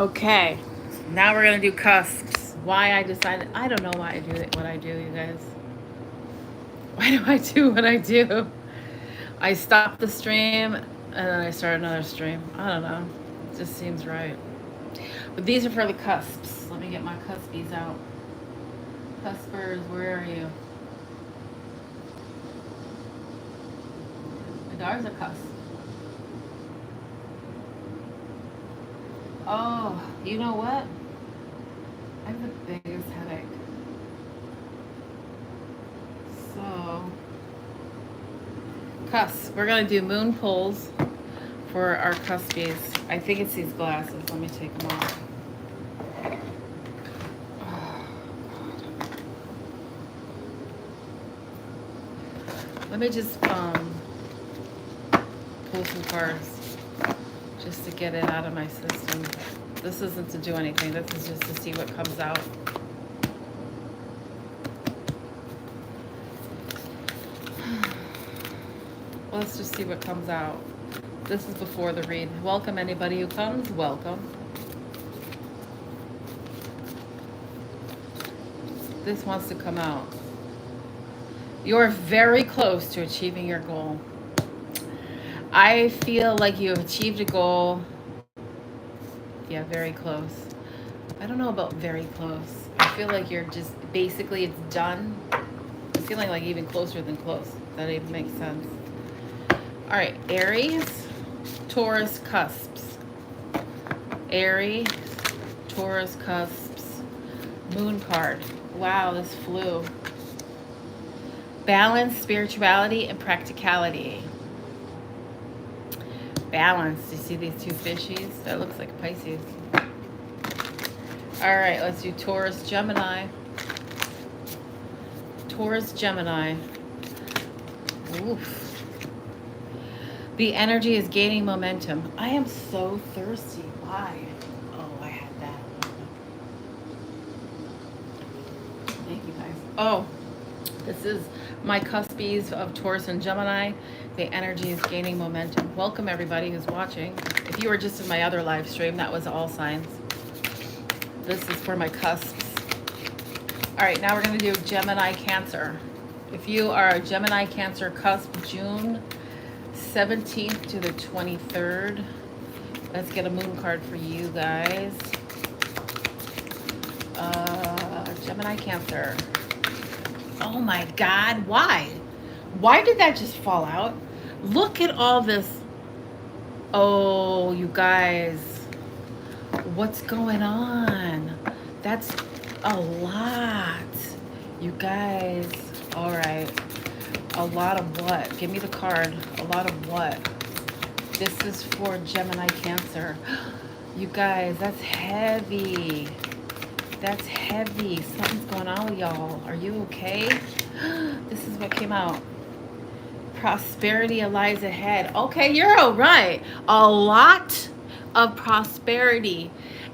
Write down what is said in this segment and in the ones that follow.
Okay, now we're gonna do cusps. Why I decided, I don't know why I do what I do, you guys. Why do I do what I do? I stop the stream and then I start another stream. I don't know. It just seems right. But these are for the cusps. Let me get my cuspies out. Cuspers, where are you? My dog's a cusp. Oh, you know what? I have the biggest headache. So, cusps. We're gonna do moon pulls for our cuspies. I think it's these glasses. Let me take them off. Let me just pull some cards just to get it out of my system. This isn't to do anything. This is just to see what comes out. Let's just see what comes out. This is before the read. Welcome anybody who comes. Welcome. This wants to come out. You're very close to achieving your goal. I feel like you have achieved a goal. Yeah, very close. I don't know about very close. I feel like you're just basically it's done. I'm feeling like even closer than close. That even makes sense. All right, Aries, Taurus, cusps. Aries, Taurus, cusps. Moon card. Wow, this flew. Balance, spirituality, and practicality. Balance. Do you see these two fishies? That looks like Pisces. All right, let's do Taurus, Gemini. Taurus, Gemini. Oof. The energy is gaining momentum. I am so thirsty. Why? Oh, I had that. Thank you guys. Oh, this is my cuspies of Taurus and Gemini. The energy is gaining momentum. Welcome everybody who's watching. If you were just in my other live stream, that was all signs. This is for my cusps. All right, now we're going to do Gemini, Cancer. If you are a Gemini, Cancer cusp, June 17th to the 23rd. Let's get a moon card for you guys. Gemini, Cancer. Oh my God, why? Why did that just fall out? Look at all this. Oh, you guys. What's going on? That's a lot. You guys. All right. A lot of what? Give me the card. A lot of what? This is for Gemini, Cancer. You guys, that's heavy. That's heavy. Something's going on with y'all. Are you okay? This is what came out. Prosperity lies ahead. Okay, you're all right. A lot of prosperity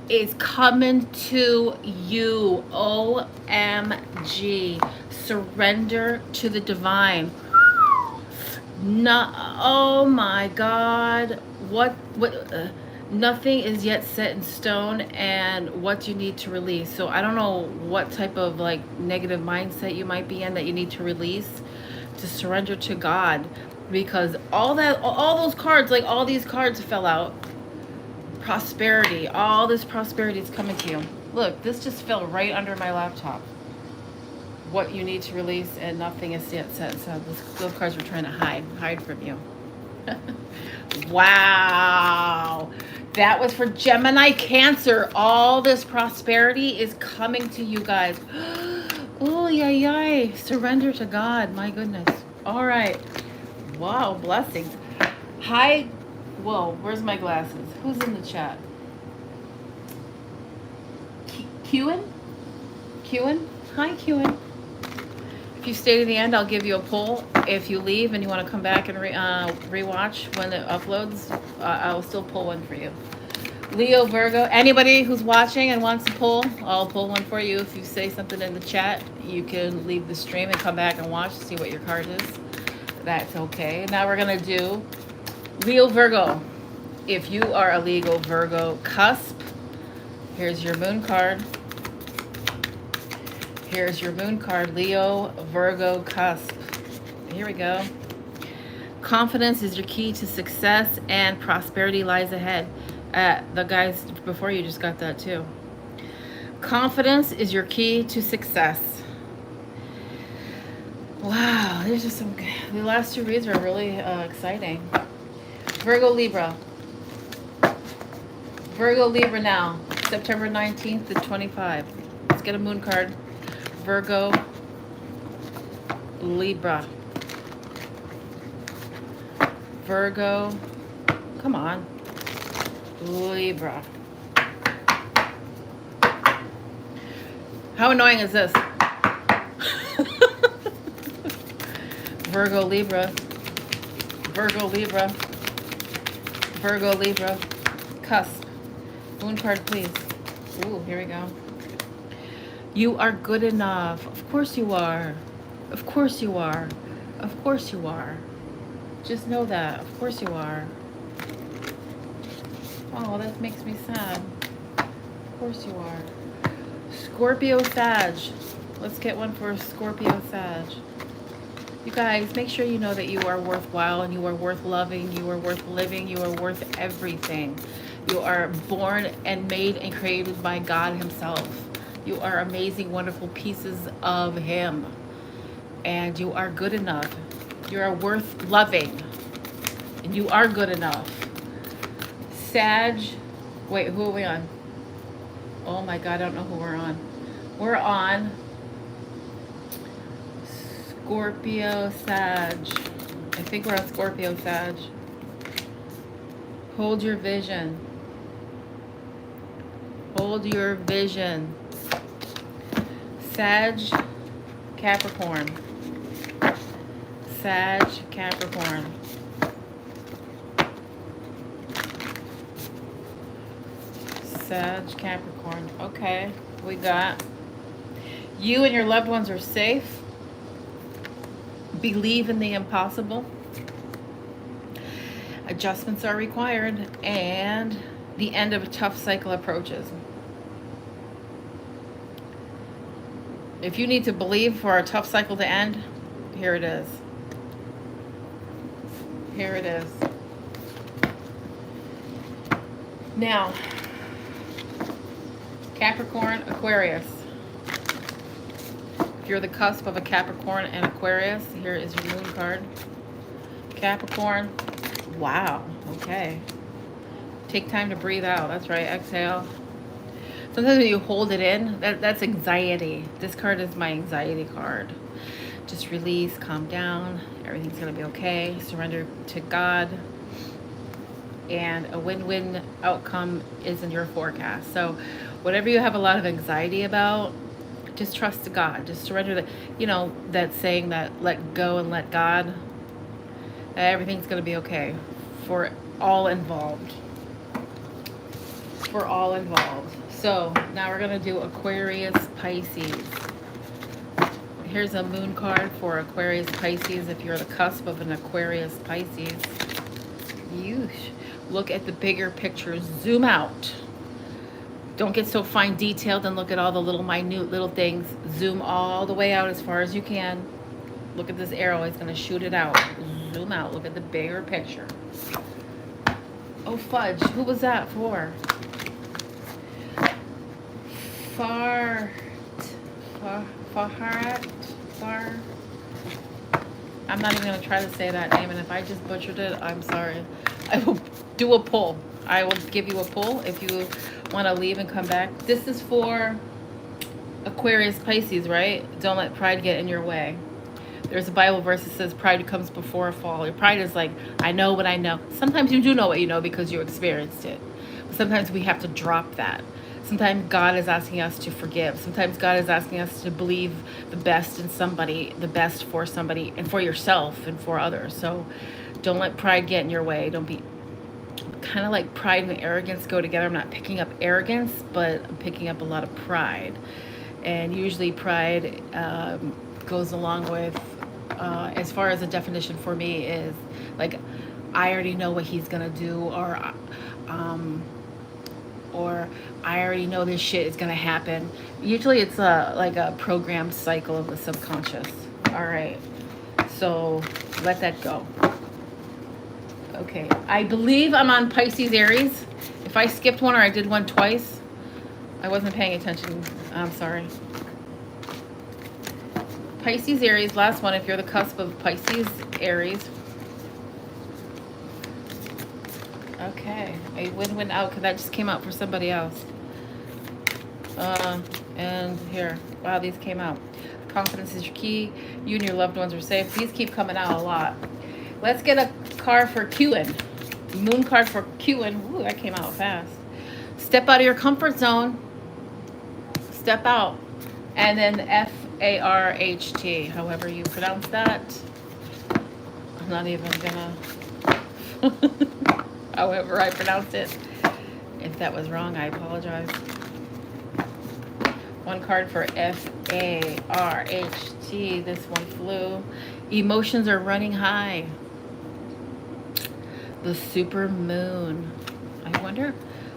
is coming to you. OMG. Surrender to the divine. No, oh my God. What nothing is yet set in stone, and what you need to release. So I don't know what type of like negative mindset you might be in that you need to release, to surrender to God, because all those cards, like all these cards fell out. Prosperity, all this prosperity is coming to you. Look, this just fell right under my laptop. What you need to release, and nothing is yet set. So those cards were trying to hide from you. Wow. That was for Gemini, Cancer. All this prosperity is coming to you guys. Oh, yay. Surrender to God. My goodness. All right. Wow, blessings. Hi. Whoa, where's my glasses? Who's in the chat? Qin? Hi, Qin. If you stay to the end, I'll give you a poll. If you leave and you want to come back and rewatch when it uploads, I'll still pull one for you. Leo, Virgo, anybody who's watching and wants to pull, I'll pull one for you. If you say something in the chat, you can leave the stream and come back and watch to see what your card is. That's okay. Now we're going to do Leo, Virgo. If you are a Leo, Virgo cusp, Here's your moon card. Here's your moon card, Leo, Virgo, Cusp. Here we go. Confidence is your key to success and prosperity lies ahead. The guys before you just got that too. Confidence is your key to success. Wow, there's just some. The last two reads are really exciting. Virgo, Libra. Virgo, Libra now. September 19th to 25. Let's get a moon card. Virgo, Libra. Virgo, come on. Libra. How annoying is this? Virgo, Libra. Virgo, Libra. Virgo, Libra. Cusp. Moon card, please. Ooh, here we go. You are good enough. Of course you are. Of course you are. Of course you are. Just know that. Of course you are. Oh, that makes me sad. Of course you are. Scorpio, Sag. Let's get one for Scorpio, Sag. You guys, make sure you know that you are worthwhile and you are worth loving. You are worth living. You are worth everything. You are born and made and created by God himself. You are amazing, wonderful pieces of him. And you are good enough. You are worth loving. And you are good enough. Sag. Wait, who are we on? Oh my God, I don't know who we're on. We're on Scorpio, Sag. I think we're on Scorpio, Sag. Hold your vision. Hold your vision. Sag, Capricorn. Sag, Capricorn. Sag, Capricorn. Okay, we got you and your loved ones are safe. Believe in the impossible. Adjustments are required, and the end of a tough cycle approaches. If you need to believe for a tough cycle to end, here it is. Here it is. Now, Capricorn, Aquarius. If you're the cusp of a Capricorn and Aquarius, here is your moon card. Capricorn. Wow. Okay. Take time to breathe out. That's right. Exhale. Sometimes when you hold it in, that's anxiety. This card is my anxiety card. Just release, calm down. Everything's going to be okay. Surrender to God. And a win-win outcome is in your forecast. So whatever you have a lot of anxiety about, just trust God. Just surrender that. You know, that saying that let go and let God. Everything's going to be okay for all involved. For all involved. So now we're going to do Aquarius, Pisces. Here's a moon card for Aquarius, Pisces. If you're the cusp of an Aquarius, Pisces, you look at the bigger picture. Zoom out. Don't get so fine detailed and look at all the little minute little things. Zoom all the way out as far as you can. Look at this arrow. It's going to shoot it out. Zoom out. Look at the bigger picture. Oh, fudge. Who was that for? I'm not even going to try to say that name, and if I just butchered it, I'm sorry. I will do a pull. I will give you a pull if you want to leave and come back. This is for Aquarius, Pisces, right? Don't let pride get in your way. There's a Bible verse that says pride comes before a fall. Your pride is like, I know what I know. Sometimes you do know what you know because you experienced it. But sometimes we have to drop that. Sometimes God is asking us to forgive. Sometimes God is asking us to believe the best in somebody, the best for somebody, and for yourself and for others. So don't let pride get in your way. Don't be kind of like pride and arrogance go together. I'm not picking up arrogance, but I'm picking up a lot of pride. And usually pride goes along with, as far as a definition for me is like, I already know what he's going to do, or or I already know this shit is gonna happen. Usually it's like a programmed cycle of the subconscious. All right, so let that go. Okay, I believe I'm on Pisces Aries. If I skipped one or I did one twice, I wasn't paying attention. I'm sorry. Pisces Aries, last one. If you're the cusp of Pisces Aries. Okay, a win-win out because that just came out for somebody else. And here, wow, these came out. Confidence is your key. You and your loved ones are safe. These keep coming out a lot. Let's get a card for Qin. Moon card for Qin. Ooh, that came out fast. Step out of your comfort zone. Step out. And then F-A-R-H-T, however you pronounce that. I'm not even gonna... however I pronounced it. If that was wrong, I apologize. One card for F-A-R-H-T. This one flew. Emotions are running high. The super moon. I wonder,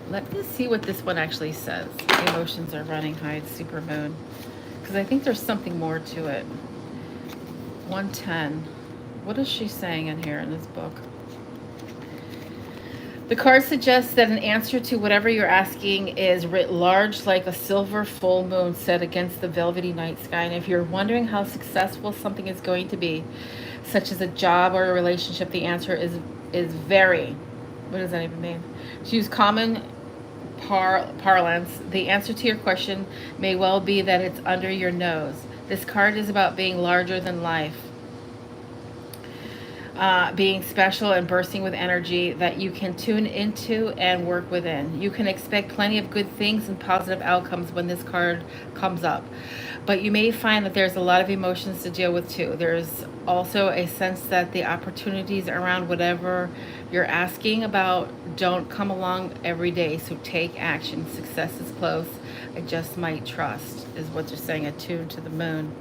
let me see what this one actually says. Emotions are running high, the super moon. Because I think there's something more to it. 110. What is she saying in here in this book? The card suggests that an answer to whatever you're asking is writ large like a silver full moon set against the velvety night sky. And if you're wondering how successful something is going to be, such as a job or a relationship, the answer is very. What does that even mean? To use common parlance, the answer to your question may well be that it's under your nose. This card is about being larger than life. Being special and bursting with energy that you can tune into and work within. You can expect plenty of good things and positive outcomes when this card comes up. But you may find that there's a lot of emotions to deal with too. There's also a sense that the opportunities around whatever you're asking about don't come along every day. So take action. Success is close. I just might trust, is what they're saying, attuned to the moon.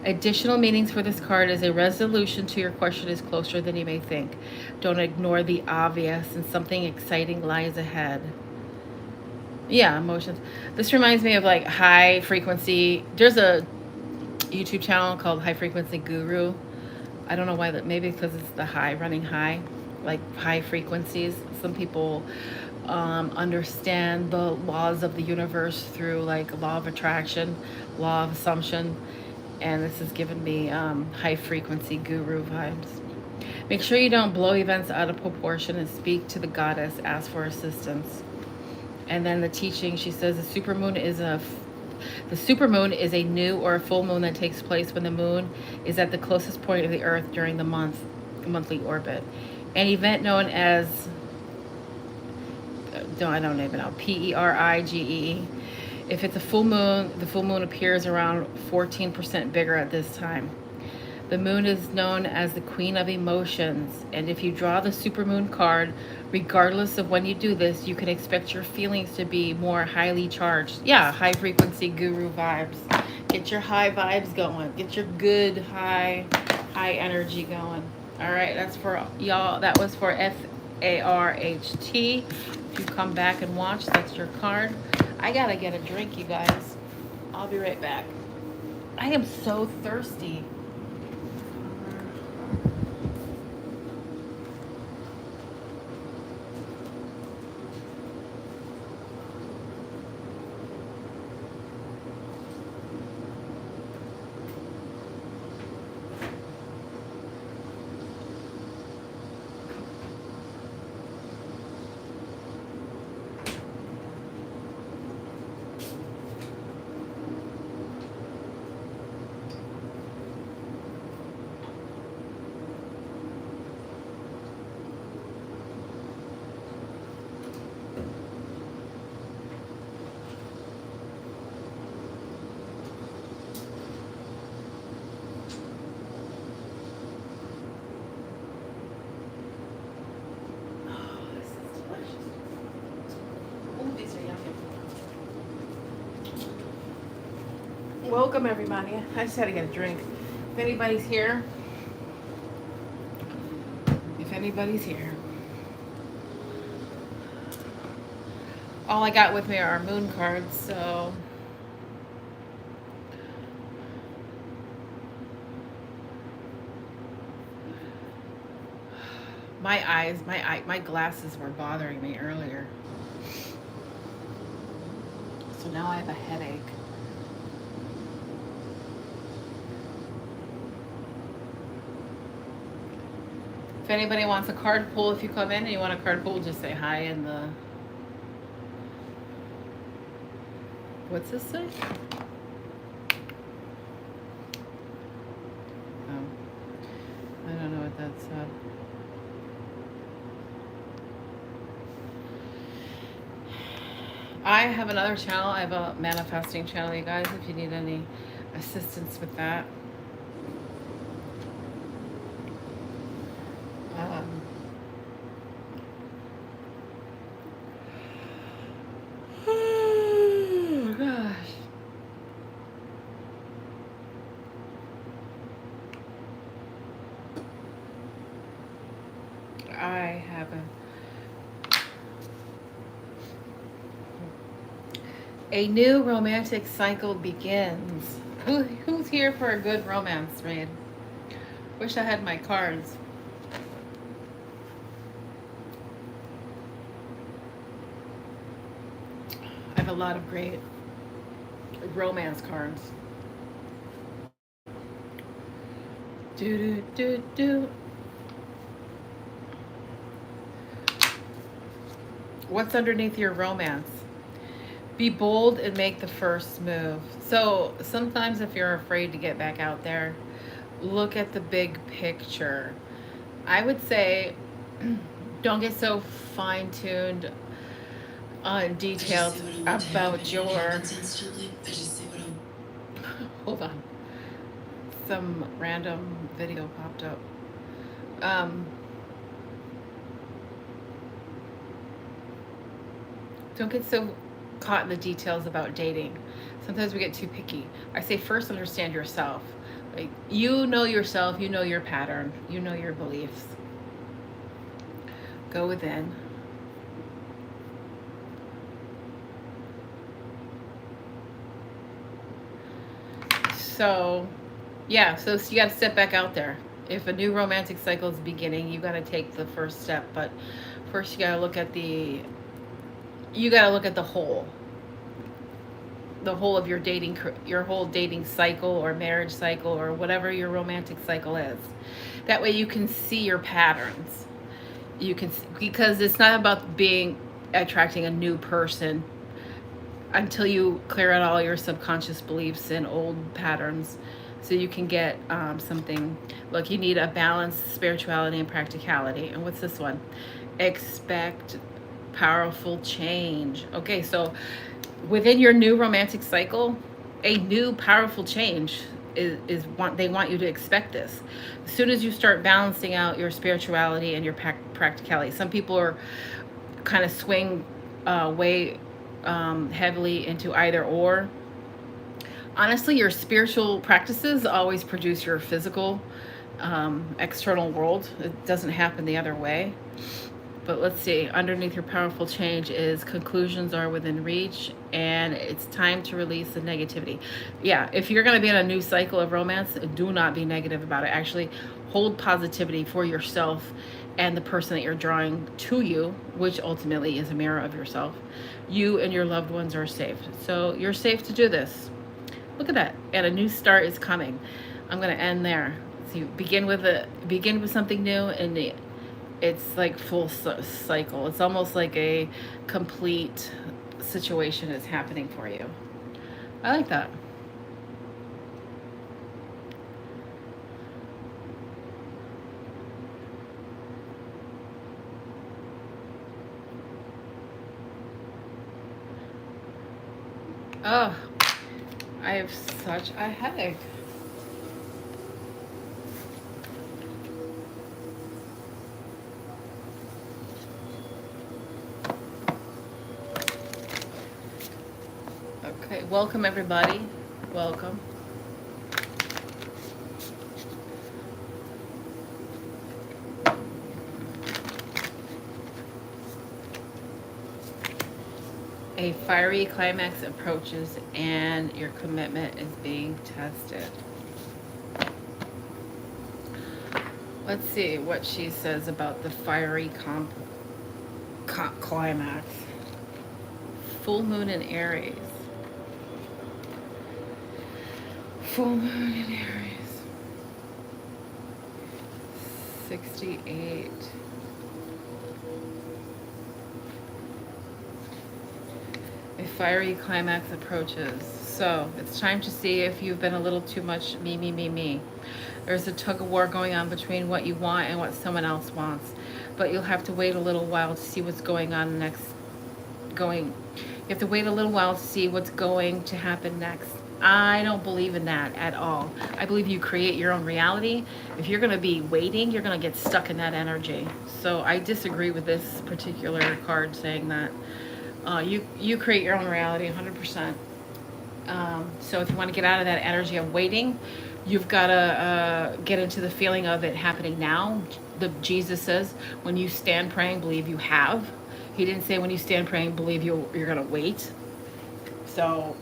Additional meanings for this card is a resolution to your question is closer than you may think. Don't ignore the obvious, and something exciting lies ahead. Yeah, emotions. This reminds me of like high frequency. There's a YouTube channel called High Frequency Guru. I don't know why that. Maybe because it's the high, running high, like high frequencies. Some people understand the laws of the universe through like law of attraction, law of assumption. And this has given me high frequency guru vibes. Make sure you don't blow events out of proportion and speak to the goddess. Ask for assistance. And then the teaching, she says the supermoon is a new or a full moon that takes place when the moon is at the closest point of the earth during the monthly orbit. An event known as, I don't even know, P-E-R-I-G-E. If it's a full moon, the full moon appears around 14% bigger at this time. The moon is known as the queen of emotions, and if you draw the supermoon card, regardless of when you do this, you can expect your feelings to be more highly charged. Yeah, high frequency guru vibes. Get your high vibes going. Get your good high energy going. All right, that's for y'all. That was for F-A-R-H-T. If you come back and watch, that's your card. I gotta get a drink, you guys. I'll be right back. I am so thirsty. Welcome everybody. I just had to get a drink. If anybody's here. All I got with me are moon cards, so my glasses were bothering me earlier. So now I have a headache. If anybody wants a card pull, if you come in and you want a card pull, just say hi in the. What's this say? Oh, I don't know what that said. I have another channel. I have a manifesting channel, you guys, if you need any assistance with that. Um, oh gosh. I haven't. A new romantic cycle begins. Who's here for a good romance read? Wish I had my cards. I have a lot of great romance cards. Do do do do. What's underneath your romance? Be bold and make the first move. So sometimes if you're afraid to get back out there, look at the big picture. I would say don't get so fine-tuned on details about your. Hold on. Some random video popped up. Um, don't get so caught in the details about dating. Sometimes we get too picky. I say first understand yourself. Like you know yourself, you know your pattern, you know your beliefs. Go within. So, yeah, so you got to step back out there. If a new romantic cycle is beginning, you got to take the first step. But first, you got to look at the. You got to look at the whole. The whole of your whole dating cycle or marriage cycle or whatever your romantic cycle is. That way, you can see your patterns. You can because it's not about being attracting a new person until you clear out all your subconscious beliefs and old patterns so you can get something. Look, you need a balance, spirituality and practicality. And what's this one? Expect powerful change. Okay, so within your new romantic cycle, a new powerful change is they want you to expect this. As soon as you start balancing out your spirituality and your practicality, some people are kind of swing way heavily into either or. Honestly, your spiritual practices always produce your physical external world. It doesn't happen the other way. But let's see, underneath your powerful change is conclusions are within reach and it's time to release the negativity. Yeah, if you're going to be in a new cycle of romance, do not be negative about it. Actually, hold positivity for yourself and the person that you're drawing to you, which ultimately is a mirror of yourself. You and your loved ones are safe. So you're safe to do this. Look at that. And a new start is coming. I'm going to end there. So you begin with something new and it's like full cycle. It's almost like a complete situation is happening for you. I like that. Oh, I have such a headache. Okay, welcome everybody. Welcome. A fiery climax approaches and your commitment is being tested. Let's see what she says about the fiery climax. Full moon in Aries. Full moon in Aries. 68. A fiery climax approaches. So it's time to see if you've been a little too much me, me, me, me. There's a tug of war going on between what you want and what someone else wants. But you'll have to wait a little while to see what's going on next. You have to wait a little while to see what's going to happen next. I don't believe in that at all. I believe you create your own reality. If you're going to be waiting, you're going to get stuck in that energy. So I disagree with this particular card saying that. You create your own reality 100%. So if you want to get out of that energy of waiting, you've got to get into the feeling of it happening now. Jesus says, when you stand praying, believe you have. He didn't say when you stand praying, believe you're going to wait. So,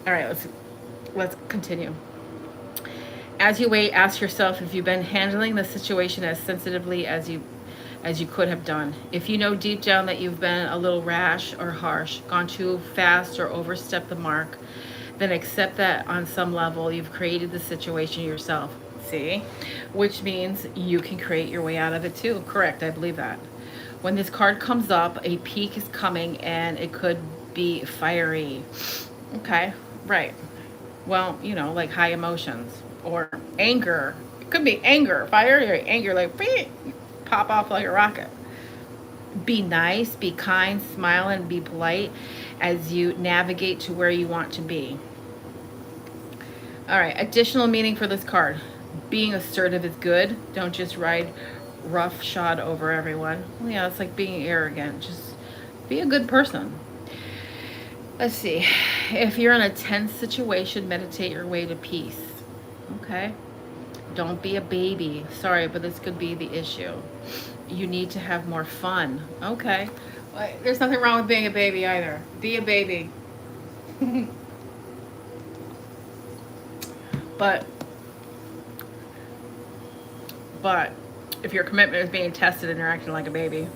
all right, let's continue. As you wait, ask yourself if you've been handling the situation as sensitively as you could have done. If you know deep down that you've been a little rash or harsh, gone too fast or overstepped the mark, then accept that on some level you've created the situation yourself. See? Which means you can create your way out of it too. Correct, I believe that. When this card comes up, a peak is coming and it could be fiery. Okay, right. Well, like high emotions or anger. It could be anger, fire, or anger, like pop off like a rocket. Be nice, be kind, smile, and be polite as you navigate to where you want to be. All right, additional meaning for this card. Being assertive is good. Don't just ride roughshod over everyone. Well, yeah, it's like being arrogant. Just be a good person. Let's see. If you're in a tense situation, meditate your way to peace. Okay. Don't be a baby. Sorry, but this could be the issue. You need to have more fun. Okay. Well, there's nothing wrong with being a baby either. Be a baby. But if your commitment is being tested and you're acting like a baby,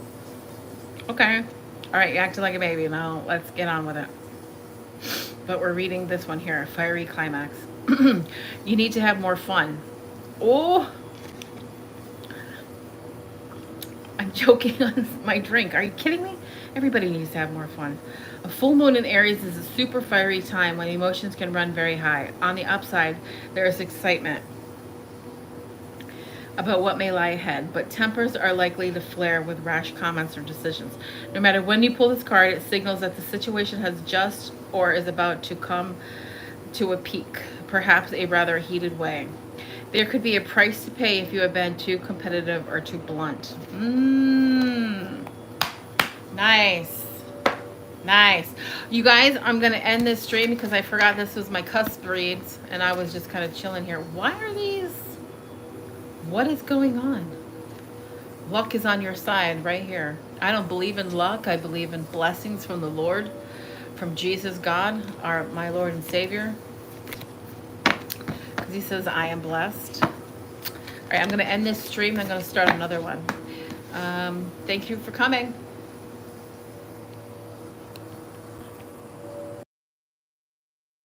okay. All right, you acted like a baby. Now let's get on with it. But we're reading this one here, fiery climax. You need to have more fun. Oh, I'm choking on my drink. Are you kidding me? Everybody needs to have more fun. A full moon in Aries is a super fiery time when emotions can run very high. On the upside, there is excitement about what may lie ahead, but tempers are likely to flare with rash comments or decisions. No matter when you pull this card, it signals that the situation has just or is about to come to a peak, perhaps a rather heated way. There could be a price to pay if you have been too competitive or too blunt. Nice. Nice. You guys, I'm going to end this stream because I forgot this was my Cusps reads and I was just kind of chilling here. Why are these? What is going on? Luck is on your side right here. I don't believe in luck. I believe in blessings from the Lord, from Jesus, God, my Lord and Savior. Because he says, I am blessed. All right, I'm going to end this stream. I'm going to start another one. Thank you for coming.